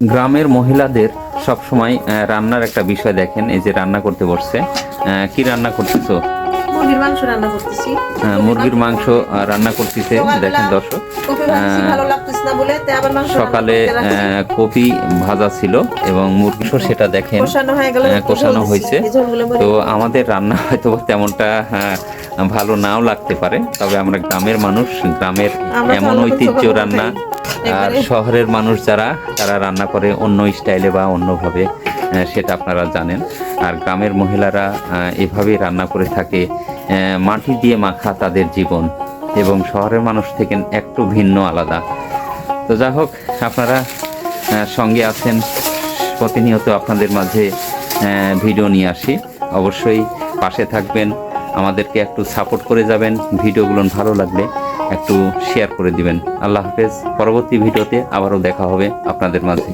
গ্রামের মহিলাদের সব সময় রান্নার একটা বিষয় দেখেন, এই যে রান্না করতে বসছে। কি রান্না করতেছো? মুরগির মাংস রান্না করতেছি। মুরগির মাংস রান্না করতেছে। দেখেন দর্শক, সকালে কপি ভাজা ছিল এবং মুরগি সেটা দেখেন কষানো হয়েছে। তো আমাদের রান্না হয়তো তেমনটা ভালো নাও লাগতে পারে, তবে আমরা গ্রামের মানুষ, গ্রামের এমন ঐতিহ্য রান্না। আর শহরের মানুষ যারা, তারা রান্না করে অন্য স্টাইলে বা অন্যভাবে, সেটা আপনারা জানেন। আর গ্রামের মহিলারা এভাবেই রান্না করে থাকে। মাটি দিয়ে মাখা তাদের জীবন, এবং শহরের মানুষ থেকে একটু ভিন্ন, আলাদা। তো যা হোক, আপনারা সঙ্গে আছেন, প্রতিনিয়ত আপনাদের মাঝে ভিডিও নিয়ে আসি। অবশ্যই পাশে থাকবেন, আমাদেরকে একটু সাপোর্ট করে যাবেন। ভিডিওগুলো ভালো লাগলে একটু শেয়ার করে দিবেন। আল্লাহ হাফেজ। পরবর্তী ভিডিওতে আবারও দেখা হবে আপনাদের মাঝে।